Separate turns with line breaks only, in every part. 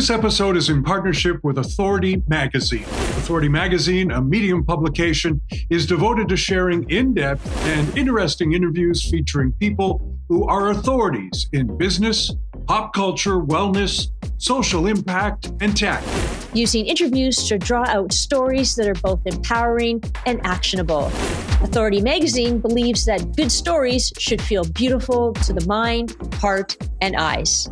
This episode is in partnership with Authority Magazine. Authority Magazine, a Medium publication, is devoted to sharing in-depth and interesting interviews featuring people who are authorities in business, pop culture, wellness, social impact, and tech.
Using interviews to draw out stories that are both empowering and actionable. Authority Magazine believes that good stories should feel beautiful to the mind, heart, and eyes.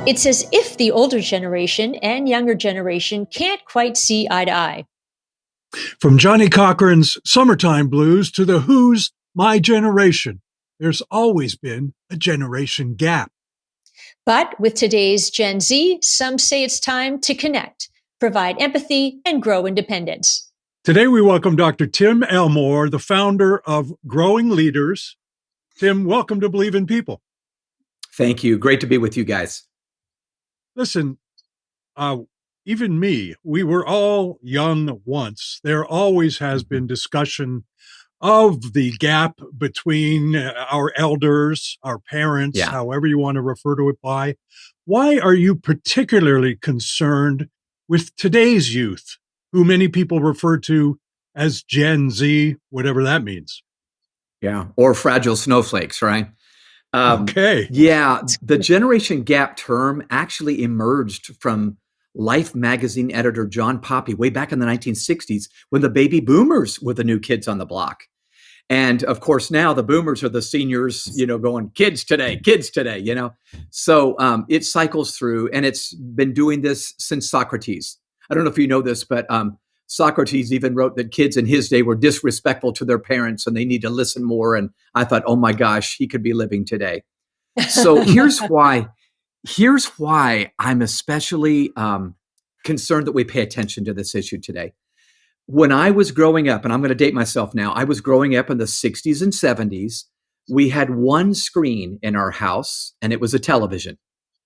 It's as if the older generation and younger generation can't quite see eye to eye.
From Johnny Cochran's Summertime Blues to The Who's My Generation, there's always been a generation gap.
But with today's Gen Z, some say it's time to connect, provide empathy, and grow independence.
Today we welcome Dr. Tim Elmore, the founder of Growing Leaders. Tim, welcome to Believe in People.
Thank you. Great to be with you guys.
Listen, even me, we were all young once. There always has been discussion of the gap between our elders, our parents, however you want to refer to it by. Why are you particularly concerned with today's youth, who many people refer to as Gen Z, whatever that means?
Yeah, or fragile snowflakes, right?
Okay.
Yeah, the generation gap term actually emerged from Life magazine editor John Poppy way back in the 1960s when the baby boomers were the new kids on the block. And of course, now the boomers are the seniors, going kids today, So it cycles through, and it's been doing this since Socrates. I don't know if you know this, but Socrates even wrote that kids in his day were disrespectful to their parents and they need to listen more. And I thought, oh my gosh, he could be living today. So here's why I'm especially concerned that we pay attention to this issue today. When I was growing up, and I'm going to date myself now, I was growing up in the 60s and 70s. We had one screen in our house, and it was a television.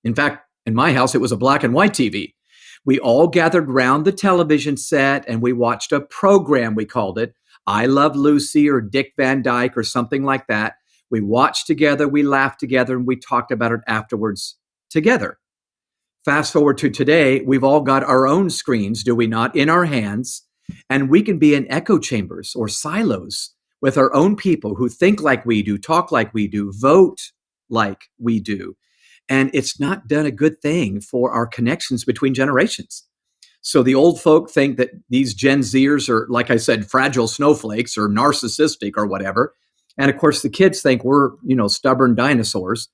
In fact, in my house, it was a black and white TV. We all gathered around the television set and we watched a program, we called it I Love Lucy or Dick Van Dyke or something like that. We watched together, we laughed together, and we talked about it afterwards together. Fast forward to today, we've all got our own screens, do we not, in our hands, and we can be in echo chambers or silos with our own people who think like we do, talk like we do, vote like we do. And it's not done a good thing for our connections between generations. So the old folk think that these Gen Zers are, like I said, fragile snowflakes or narcissistic or whatever. And of course, the kids think we're, stubborn dinosaurs.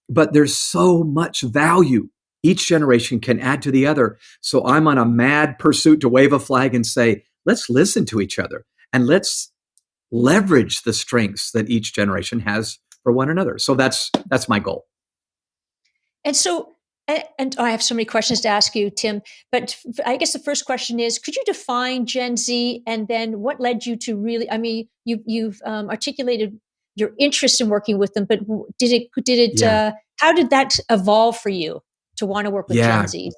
But there's so much value each generation can add to the other. So I'm on a mad pursuit to wave a flag and say, let's listen to each other and let's leverage the strengths that each generation has for one another. So that's my goal.
And so, and I have so many questions to ask you, Tim, but I guess the first question is, could you define Gen Z, and then what led you to really, you've articulated your interest in working with them, but how did that evolve for you to want to work with Gen Z?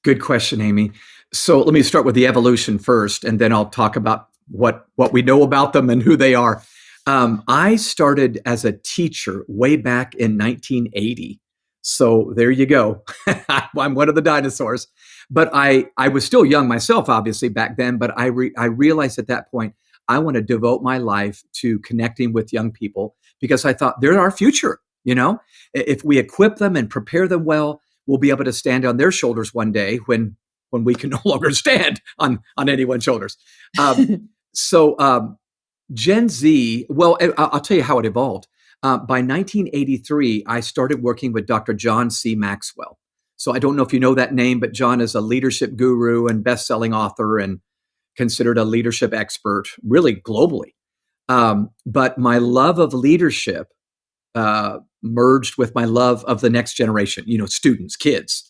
Good question, Amy. So let me start with the evolution first, and then I'll talk about what we know about them and who they are. I started as a teacher way back in 1980. So there you go. I'm one of the dinosaurs. But I was still young myself, obviously, back then. But I realized at that point, I want to devote my life to connecting with young people because I thought they're our future. If we equip them and prepare them well, we'll be able to stand on their shoulders one day when we can no longer stand on anyone's shoulders. So Gen Z, well, I'll tell you how it evolved. By 1983, I started working with Dr. John C. Maxwell. So I don't know if you know that name, but John is a leadership guru and best-selling author and considered a leadership expert, really globally. But my love of leadership merged with my love of the next generation, students, kids.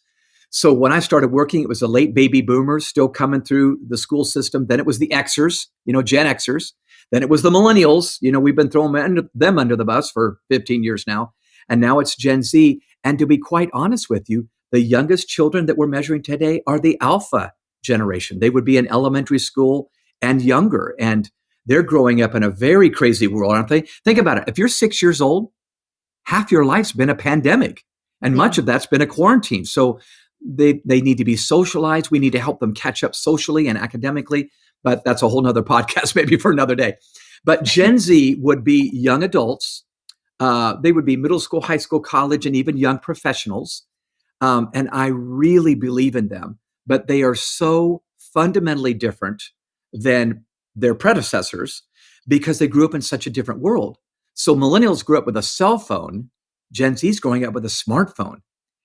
So when I started working, it was the late baby boomers still coming through the school system. Then it was the Xers, Gen Xers. Then it was the millennials. We've been throwing them under the bus for 15 years now. And now it's Gen Z. And to be quite honest with you, the youngest children that we're measuring today are the alpha generation. They would be in elementary school and younger. And They're growing up in a very crazy world, aren't they? Think about it. If you're 6 years old, half your life's been a pandemic, and much of that's been a quarantine. So they need to be socialized. We need to help them catch up socially and academically, but that's a whole nother podcast, maybe for another day. But Gen Z would be young adults. They would be middle school, high school, college, and even young professionals. And I really believe in them, but they are so fundamentally different than their predecessors because they grew up in such a different world. So millennials grew up with a cell phone. Gen Z's growing up with a smartphone.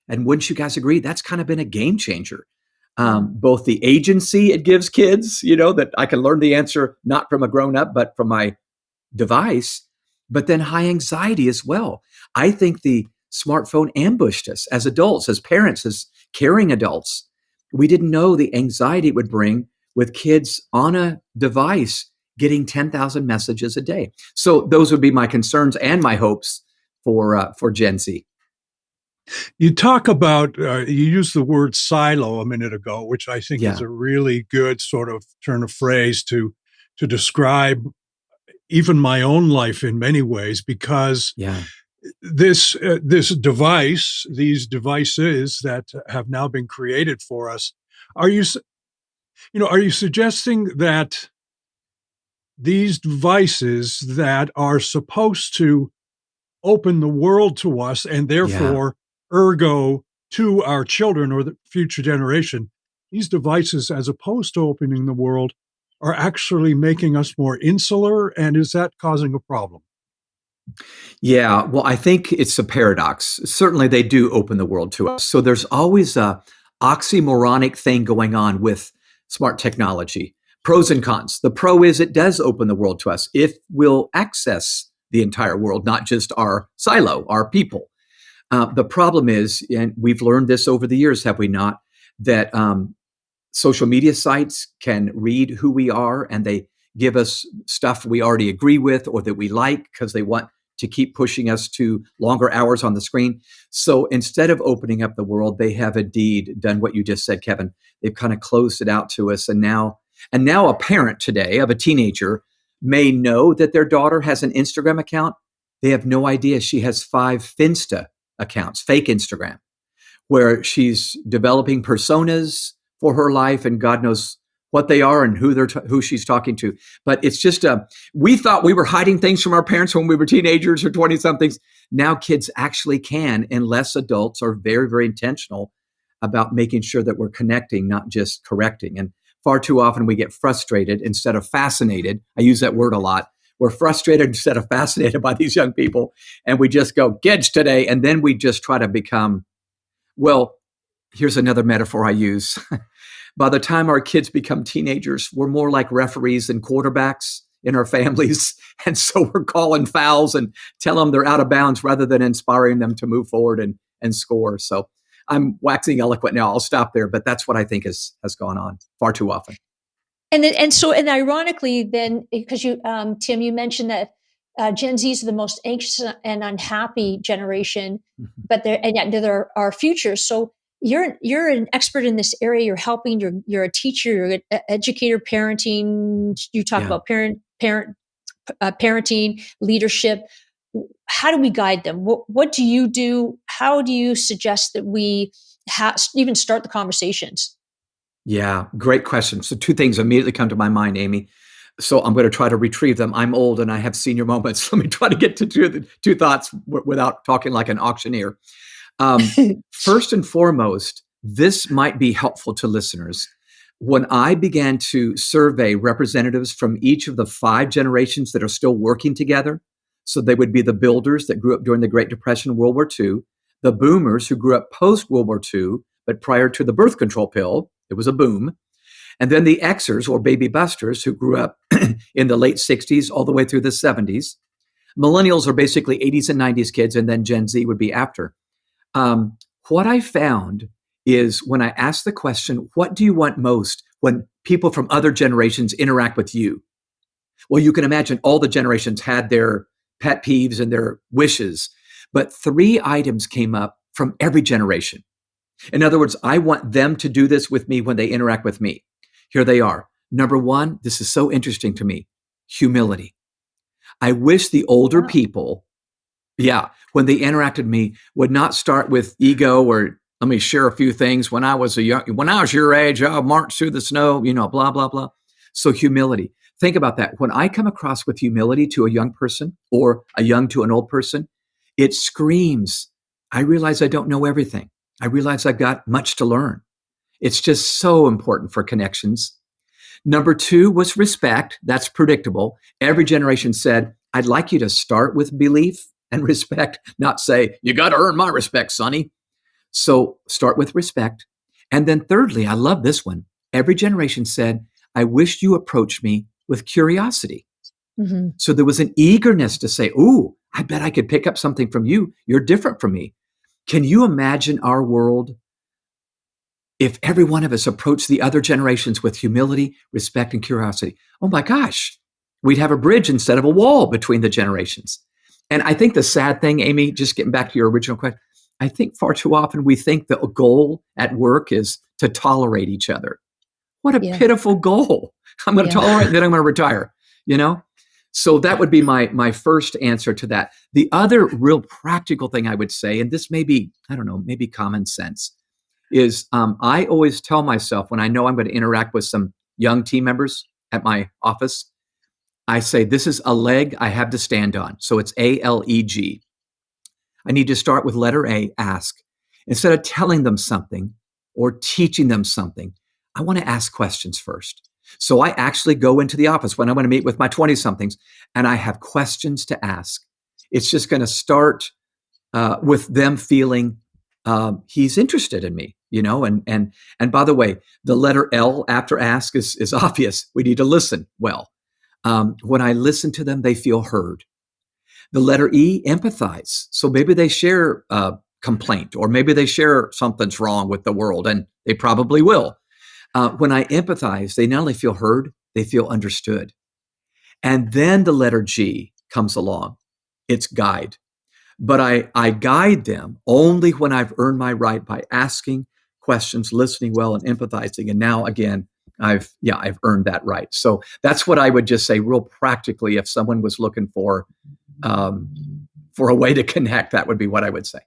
And wouldn't you guys agree? That's kind of been a game changer. Both the agency it gives kids, that I can learn the answer not from a grown up, but from my device, but then high anxiety as well. I think the smartphone ambushed us as adults, as parents, as caring adults. We didn't know the anxiety it would bring with kids on a device getting 10,000 messages a day. So those would be my concerns and my hopes for Gen Z.
You talk about, you used the word silo a minute ago, which I think is a really good sort of turn of phrase to describe even my own life in many ways, because this device, these devices that have now been created for us, are you suggesting that these devices that are supposed to open the world to us and therefore ergo to our children or the future generation, these devices, as opposed to opening the world, are actually making us more insular? And is that causing a problem?
Yeah, well, I think it's a paradox. Certainly they do open the world to us. So there's always a oxymoronic thing going on with smart technology. Pros and cons. The pro is it does open the world to us if we'll access the entire world, not just our silo, our people. The problem is, and we've learned this over the years, have we not, that social media sites can read who we are and they give us stuff we already agree with or that we like because they want to keep pushing us to longer hours on the screen. So instead of opening up the world, they have indeed done what you just said, Kevin. They've kind of closed it out to us. And now a parent today of a teenager may know that their daughter has an Instagram account. They have no idea she has 5 Finsta accounts, fake Instagram, where she's developing personas for her life and God knows what they are and who she's talking to. But it's just we thought we were hiding things from our parents when we were teenagers or 20-somethings. Now kids actually can, unless adults are very, very intentional about making sure that we're connecting, not just correcting. And far too often we get frustrated instead of fascinated. I use that word a lot. We're frustrated instead of fascinated by these young people. And we just go, kids today. And then we just try to become, well, here's another metaphor I use. By the time our kids become teenagers, we're more like referees and quarterbacks in our families. And so we're calling fouls and tell them they're out of bounds rather than inspiring them to move forward and score. So I'm waxing eloquent now. I'll stop there. But that's what I think has gone on far too often.
And ironically, then, because you, Tim, you mentioned that Gen Zs are the most anxious and unhappy generation, but yet they're our future. So you're an expert in this area. You're helping. You're a teacher. You're an educator, parenting. You talk about parenting, leadership. How do we guide them? What do you do? How do you suggest that we even start the conversations?
Yeah, great question. So 2 things immediately come to my mind, Amy. So I'm going to try to retrieve them. I'm old and I have senior moments. Let me try to get to two thoughts without talking like an auctioneer. First and foremost, this might be helpful to listeners. When I began to survey representatives from each of the 5 generations that are still working together, so they would be the builders that grew up during the Great Depression, World War II, the boomers who grew up post-World War II, but prior to the birth control pill, it was a boom. And then the Xers or baby busters who grew up in the late 60s all the way through the 70s. Millennials are basically 80s and 90s kids, and then Gen Z would be after. What I found is when I asked the question, what do you want most when people from other generations interact with you? Well, you can imagine all the generations had their pet peeves and their wishes, but 3 items came up from every generation. In other words, I want them to do this with me when they interact with me. Here they are. Number 1, this is so interesting to me, humility. I wish the older
Wow.
people, when they interacted with me, would not start with ego or let me share a few things. When I was your age, I marched through the snow, blah, blah, blah. So humility. Think about that. When I come across with humility to a young person or a young to an old person, it screams, I realize I don't know everything. I realize I've got much to learn. It's just so important for connections. Number 2 was respect. That's predictable. Every generation said, I'd like you to start with belief and respect, not say, you got to earn my respect, Sonny. So start with respect. And then thirdly, I love this one. Every generation said, I wish you approached me with curiosity.
Mm-hmm.
So there was an eagerness to say, ooh, I bet I could pick up something from you. You're different from me. Can you imagine our world if every one of us approached the other generations with humility, respect, and curiosity? Oh my gosh, we'd have a bridge instead of a wall between the generations. And I think the sad thing, Amy, just getting back to your original question, I think far too often we think the goal at work is to tolerate each other. What a pitiful goal. I'm going to tolerate, and then I'm going to retire, So that would be my first answer to that. The other real practical thing I would say, and this may be, I don't know, maybe common sense, is I always tell myself when I know I'm going to interact with some young team members at my office, I say, this is a leg I have to stand on. So it's ALEG. I need to start with letter A, ask. Instead of telling them something or teaching them something, I want to ask questions first. So I actually go into the office when I want to meet with my 20-somethings and I have questions to ask. It's just going to start with them feeling he's interested in me, and by the way, the letter L after ask is obvious. We need to listen well. When I listen to them, they feel heard. The letter E, empathize. So maybe they share a complaint or maybe they share something's wrong with the world, and they probably will. When I empathize, they not only feel heard, they feel understood. And then the letter G comes along. It's guide. But I guide them only when I've earned my right by asking questions, listening well, and empathizing. And now, again, I've earned that right. So that's what I would just say real practically. If someone was looking for a way to connect, that would be what I would say.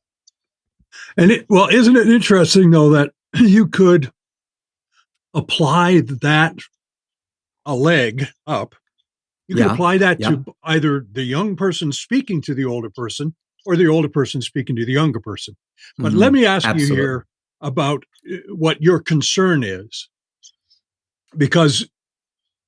And isn't it interesting though that you could apply that a leg up? You could apply that to either the young person speaking to the older person or the older person speaking to the younger person. But let me ask you here about what your concern is, because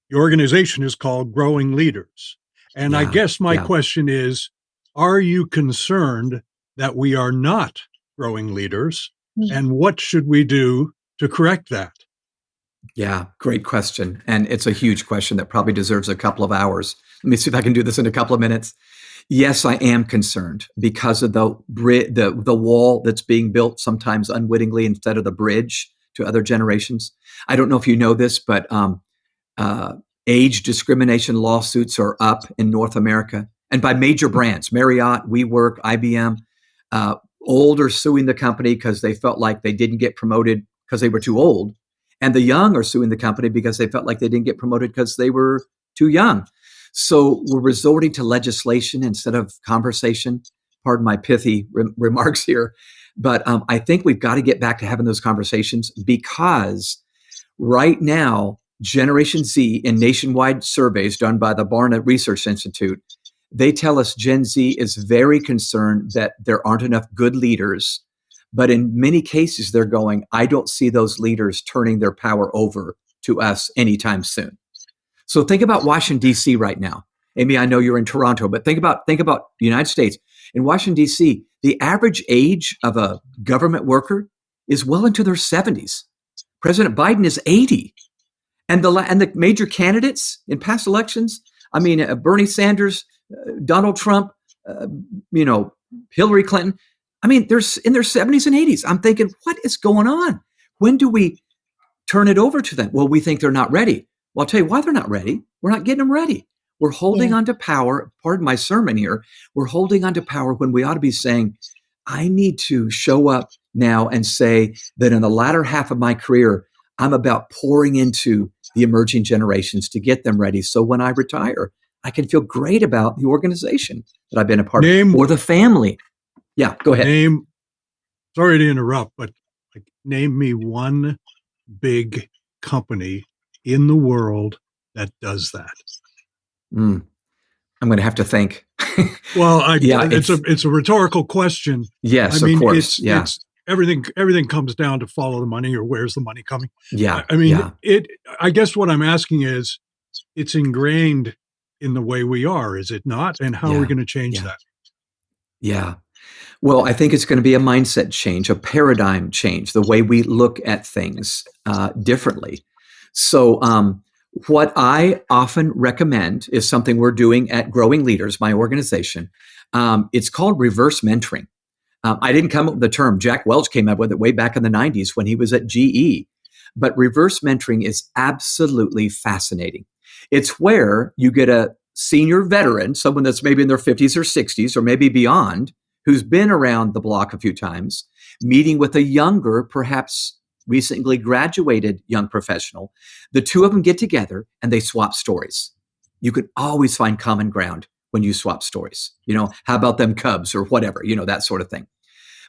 your organization is called Growing Leaders. And I guess my question is, are you concerned that we are not growing leaders? And what should we do to correct that?
Yeah, great question. And it's a huge question that probably deserves a couple of hours. Let me see if I can do this in a couple of minutes. Yes, I am concerned because of the wall that's being built sometimes unwittingly instead of the bridge to other generations. I don't know if you know this, but age discrimination lawsuits are up in North America, and by major brands, Marriott, WeWork, IBM. Old are suing the company because they felt like they didn't get promoted because they were too old. And the young are suing the company because they felt like they didn't get promoted because they were too young. So we're resorting to legislation instead of conversation. Pardon my pithy remarks here. But I think we've got to get back to having those conversations, because right now, Generation Z, in nationwide surveys done by the Barna Research Institute, they tell us Gen Z is very concerned that there aren't enough good leaders. But in many cases, they're going, I don't see those leaders turning their power over to us anytime soon. So think about Washington, D.C. right now. Amy, I know you're in Toronto, but think about the United States. In Washington, D.C., the average age of a government worker is well into their 70s. President Biden is 80. And the major candidates in past elections, I mean, Bernie Sanders, Donald Trump, Hillary Clinton, I mean, they're in their 70s and 80s. I'm thinking, what is going on? When do we turn it over to them? Well, we think they're not ready. Well, I'll tell you why they're not ready. We're not getting them ready. We're holding on to power. Pardon my sermon here. We're holding on to power when we ought to be saying, I need to show up now and say that in the latter half of my career, I'm about pouring into the emerging generations to get them ready. So when I retire, I can feel great about the organization that I've been a part of
Name
or the family. Yeah, go ahead.
name. Sorry to interrupt, but like, name me one big company in the world that does that.
Mm, I'm going to have to think.
Well,
Yeah,
it's a rhetorical question. I
yes, of
mean,
course. Yeah,
it's everything comes down to follow the money, or where's the money coming.
yeah,
I mean,
yeah,
it. I guess what I'm asking is, it's ingrained in the way we are, is it not? And how are we
yeah,
going to change
yeah,
that?
yeah. Well, I think it's going to be a mindset change, a paradigm change, the way we look at things differently. So, what I often recommend is something we're doing at Growing Leaders, my organization. It's called reverse mentoring. I didn't come up with the term. Jack Welch came up with it way back in the 90s when he was at GE. But reverse mentoring is absolutely fascinating. It's where you get a senior veteran, someone that's maybe in their 50s or 60s or maybe beyond, who's been around the block a few times, meeting with a younger, perhaps recently graduated young professional. The two of them get together and they swap stories. You can always find common ground when you swap stories. How about them Cubs or whatever, that sort of thing.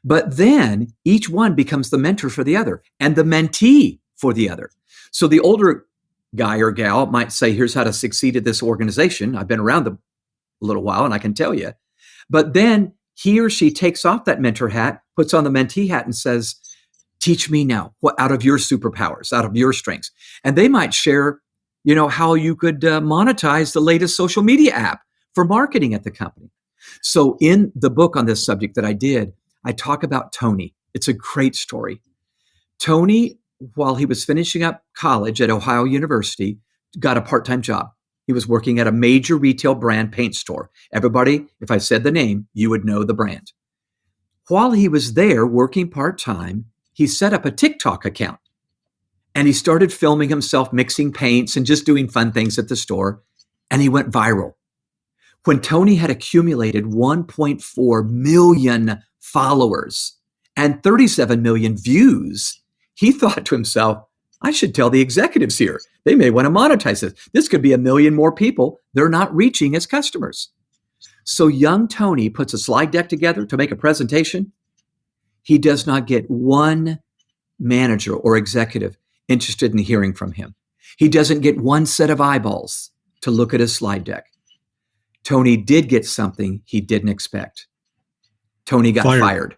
But then each one becomes the mentor for the other and the mentee for the other. So the older guy or gal might say, here's how to succeed at this organization. I've been around a little while and I can tell you. But then he or she takes off that mentor hat, puts on the mentee hat and says, teach me now what out of your superpowers, out of your strengths. And they might share, how you could monetize the latest social media app for marketing at the company. So in the book on this subject that I did, I talk about Tony. It's a great story. Tony, while he was finishing up college at Ohio University, got a part-time job. He was working at a major retail brand paint store. Everybody, if I said the name, you would know the brand. While he was there working part-time, he set up a TikTok account and he started filming himself mixing paints and just doing fun things at the store. And he went viral. When Tony had accumulated 1.4 million followers and 37 million views, he thought to himself, I should tell the executives here. They may want to monetize this. This could be 1 million more people they're not reaching as customers. So young Tony puts a slide deck together to make a presentation. He does not get one manager or executive interested in hearing from him. He doesn't get one set of eyeballs to look at his slide deck. Tony did get something he didn't expect. Tony got fired.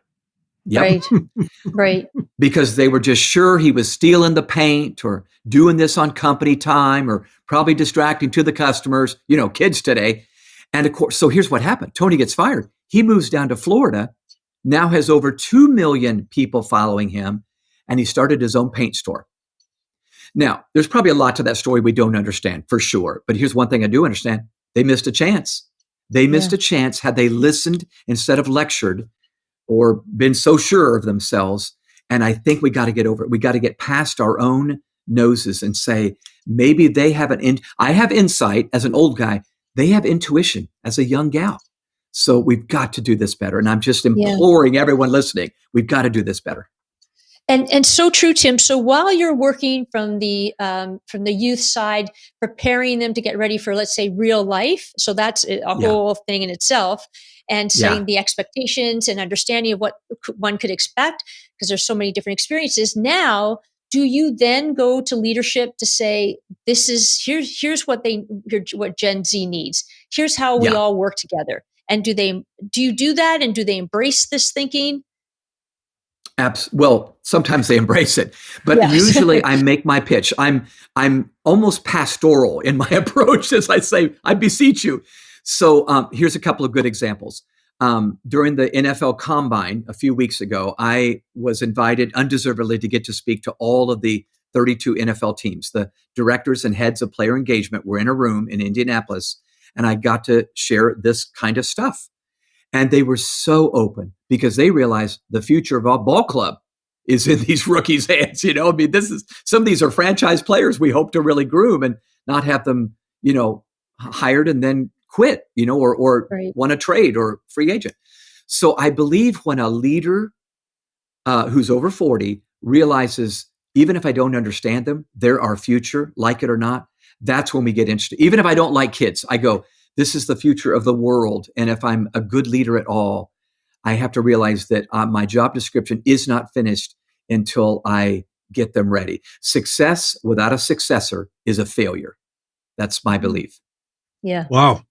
Yep.
Right. Right.
Because they were just sure he was stealing the paint or doing this on company time or probably distracting to the customers, kids today. And of course, so here's what happened. Tony gets fired. He moves down to Florida, now has over 2 million people following him, and he started his own paint store. Now, there's probably a lot to that story we don't understand for sure. But here's one thing I do understand. They missed a chance. They missed a chance had they listened instead of lectured or been so sure of themselves. And I think we got to get over it. We got to get past our own noses and say, maybe they have I have insight as an old guy. They have intuition as a young gal. So we've got to do this better. And I'm just imploring everyone listening, we've got to do this better.
And so true, Tim. So while you're working from the youth side, preparing them to get ready for, let's say, real life, so that's a whole thing in itself, and setting the expectations and understanding of what one could expect, because there's so many different experiences. Now, do you then go to leadership to say, this is here's what Gen Z needs. Here's how we all work together. And do you do that? And do they embrace this thinking?
Well, sometimes they embrace it, but usually I make my pitch. I'm almost pastoral in my approach, as I say, I beseech you. So here's a couple of good examples. During the NFL Combine a few weeks ago, I was invited undeservedly to get to speak to all of the 32 NFL teams. The directors and heads of player engagement were in a room in Indianapolis, and I got to share this kind of stuff. And they were so open because they realized the future of our ball club is in these rookies' hands. Some of these are franchise players we hope to really groom and not have them, hired and then quit, or want to trade or free agent. So I believe when a leader who's over 40 realizes, even if I don't understand them, they're our future, like it or not, that's when we get interested. Even if I don't like kids, I go, This is the future of the world. And if I'm a good leader at all, I have to realize that my job description is not finished until I get them ready. Success without a successor is a failure. That's my belief.
Yeah.
Wow.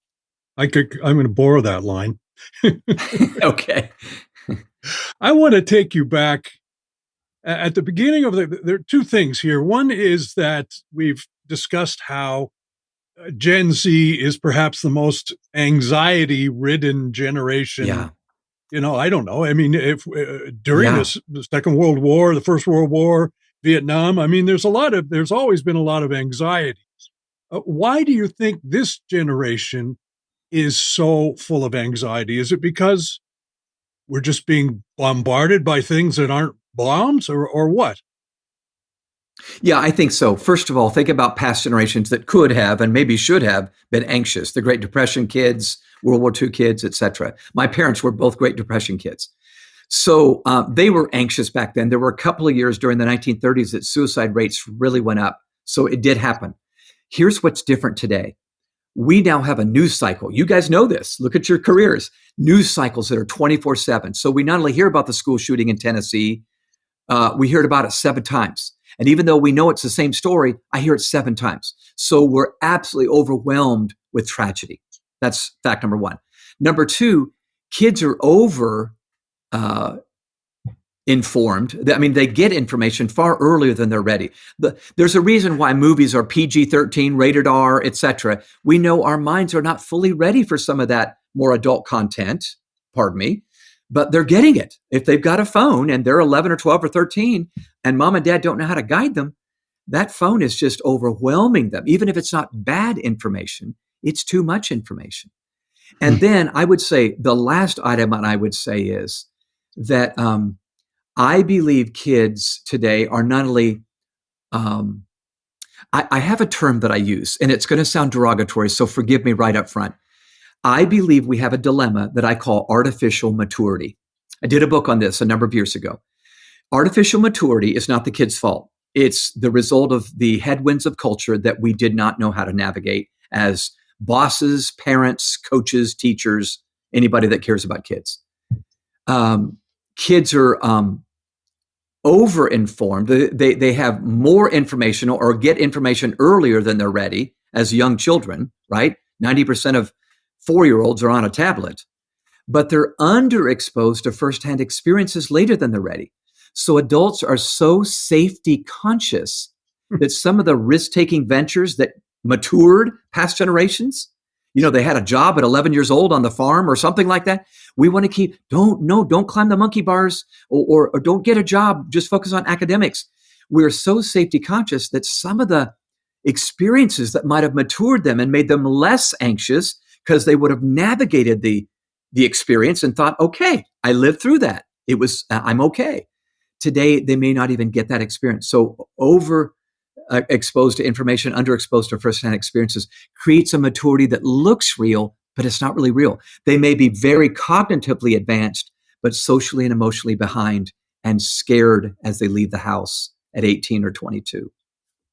I'm going to borrow that line.
Okay.
I want to take you back at the beginning of there are two things here. One is that we've discussed how Gen Z is perhaps the most anxiety ridden generation.
Yeah.
I don't know. I mean, if during
Yeah.
the Second World War, the First World War, Vietnam, I mean, there's always been a lot of anxiety. Why do you think this generation is so full of anxiety? Is it because we're just being bombarded by things that aren't bombs, or what?
Yeah, I think so. First of all, think about past generations that could have and maybe should have been anxious. The Great Depression kids, World War II kids, etc. My parents were both Great Depression kids. So they were anxious back then. There were a couple of years during the 1930s that suicide rates really went up. So it did happen. Here's what's different today. We now have a news cycle. You guys know this. Look at your careers. News cycles that are 24/7. So we not only hear about the school shooting in Tennessee, we heard about it 7 times. And even though we know it's the same story, I hear it 7 times. So we're absolutely overwhelmed with tragedy. That's fact number 1. Number 2, kids are over informed. I mean, they get information far earlier than they're ready. There's a reason why movies are PG-13, rated R, etc. We know our minds are not fully ready for some of that more adult content, pardon me, but they're getting it. If they've got a phone and they're 11 or 12 or 13 and mom and dad don't know how to guide them, that phone is just overwhelming them. Even if it's not bad information, it's too much information. And then I would say the last item I would say is that I believe kids today are not only, I have a term that I use, and it's going to sound derogatory, so forgive me right up front. I believe we have a dilemma that I call artificial maturity. I did a book on this a number of years ago. Artificial maturity is not the kid's fault. It's the result of the headwinds of culture that we did not know how to navigate as bosses, parents, coaches, teachers, anybody that cares about kids. Kids are over-informed. They have more information or get information earlier than they're ready as young children, right? 90% of 4-year-olds are on a tablet, but they're underexposed to firsthand experiences later than they're ready. So adults are so safety conscious that some of the risk-taking ventures that matured past generations, they had a job at 11 years old on the farm or something like that. We want to keep, don't climb the monkey bars or don't get a job, just focus on academics. We're so safety conscious that some of the experiences that might have matured them and made them less anxious because they would have navigated the experience and thought, okay, I lived through that. I'm okay. Today, they may not even get that experience. So exposed to information, underexposed to firsthand experiences creates a maturity that looks real, but it's not really real. They may be very cognitively advanced, but socially and emotionally behind and scared as they leave the house at 18 or 22.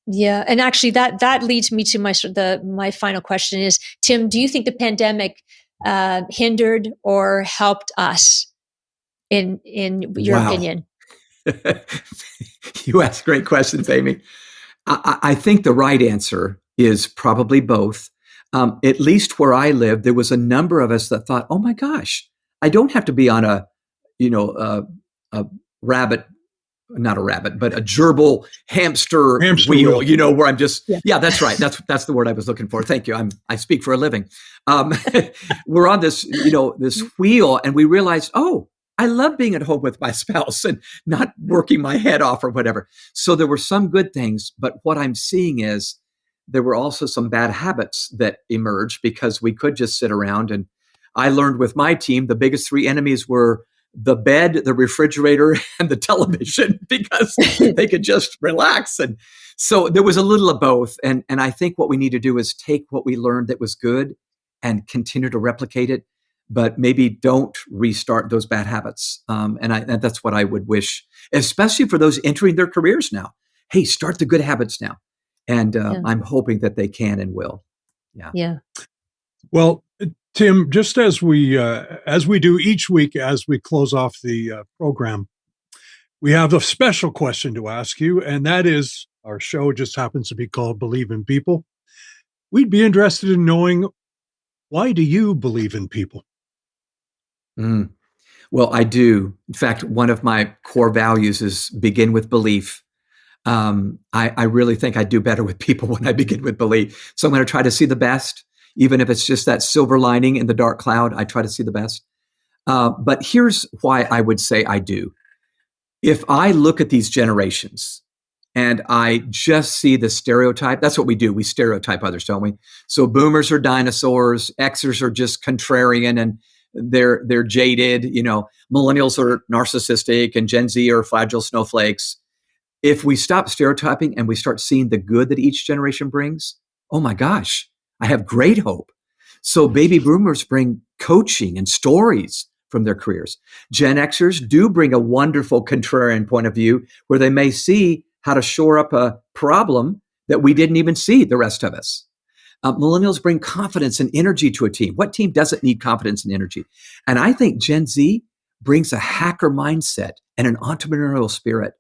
Yeah, and actually, that leads me to my final question is, Tim, do you think the pandemic hindered or helped us? In your opinion?
You ask great questions, Amy. I think the right answer is probably both. At least where I lived, there was a number of us that thought, "Oh my gosh, I don't have to be on a rabbit." Not a rabbit, but a gerbil hamster wheel, where I'm just, yeah, that's right. That's the word I was looking for. Thank you. I speak for a living. We're on this, this wheel, and we realized, oh, I love being at home with my spouse and not working my head off or whatever. So there were some good things, but what I'm seeing is there were also some bad habits that emerged because we could just sit around. And I learned with my team, the biggest 3 enemies were the bed, the refrigerator, and the television, because they could just relax. And so there was a little of both. And I think what we need to do is take what we learned that was good and continue to replicate it, but maybe don't restart those bad habits. And that's what I would wish, especially for those entering their careers now. Hey, start the good habits now. And I'm hoping that they can and will.
Yeah.
Well, Tim, just as we do each week as we close off the program, we have a special question to ask you, and that is our show just happens to be called Believe in People. We'd be interested in knowing, why do you believe in people?
Mm. Well, I do. In fact, one of my core values is begin with belief. I really think I do better with people when I begin with belief. So I'm going to try to see the best, even if it's just that silver lining in the dark cloud. I try to see the best. But here's why I would say I do. If I look at these generations and I just see the stereotype, that's what we do. We stereotype others, don't we? So boomers are dinosaurs, Xers are just contrarian and they're jaded, millennials are narcissistic and Gen Z are fragile snowflakes. If we stop stereotyping and we start seeing the good that each generation brings, oh my gosh, I have great hope. So baby boomers bring coaching and stories from their careers. Gen Xers do bring a wonderful contrarian point of view where they may see how to shore up a problem that we didn't even see, the rest of us. Millennials bring confidence and energy to a team. What team doesn't need confidence and energy? And I think Gen Z brings a hacker mindset and an entrepreneurial spirit.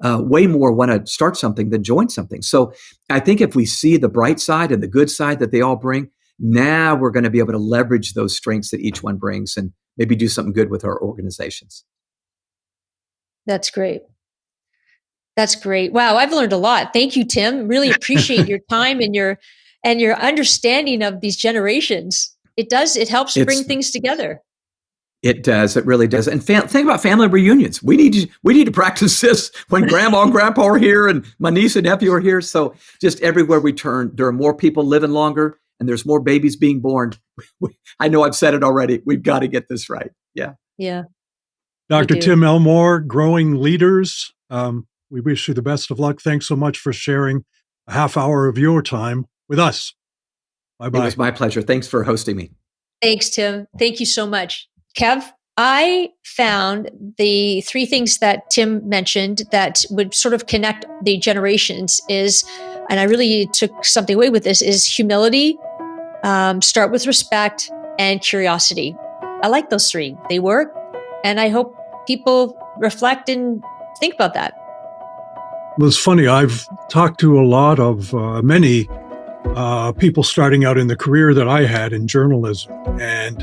Way more want to start something than join something. So I think if we see the bright side and the good side that they all bring, now we're going to be able to leverage those strengths that each one brings and maybe do something good with our organizations.
That's great. That's great. Wow, I've learned a lot. Thank you, Tim. Really appreciate your time and your understanding of these generations. It helps bring things together.
It does. It really does. And think about family reunions. We need to practice this when grandma and grandpa are here and my niece and nephew are here. So just everywhere we turn, there are more people living longer and there's more babies being born. I know I've said it already. We've got to get this right. Yeah.
Yeah.
Dr. Tim Elmore, Growing Leaders. We wish you the best of luck. Thanks so much for sharing a half hour of your time with us. Bye-bye.
It was my pleasure. Thanks for hosting me.
Thanks, Tim. Thank you so much. Kev, I found the three things that Tim mentioned that would sort of connect the generations and I really took something away with this, is humility, start with respect, and curiosity. I like those three. They work. And I hope people reflect and think about that.
Well, it's funny. I've talked to a lot of many people starting out in the career that I had in journalism. And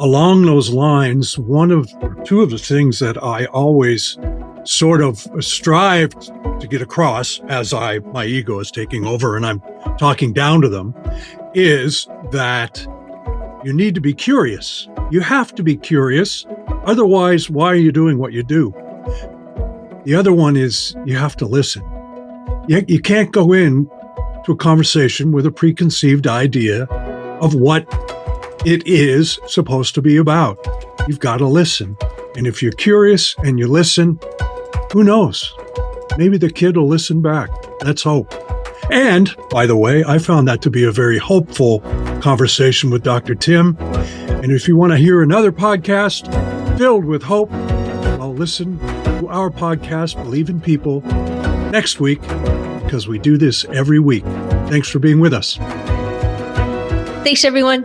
along those lines, two of the things that I always sort of strived to get across as my ego is taking over and I'm talking down to them is that you need to be curious. You have to be curious. Otherwise, why are you doing what you do? The other one is you have to listen. You can't go in to a conversation with a preconceived idea of what it is supposed to be about. You've got to listen. And if you're curious and you listen, who knows? Maybe the kid will listen back. Let's hope. And, by the way, I found that to be a very hopeful conversation with Dr. Tim. And if you want to hear another podcast filled with hope, well, listen to our podcast, Believe in People, next week, because we do this every week. Thanks for being with us.
Thanks, everyone.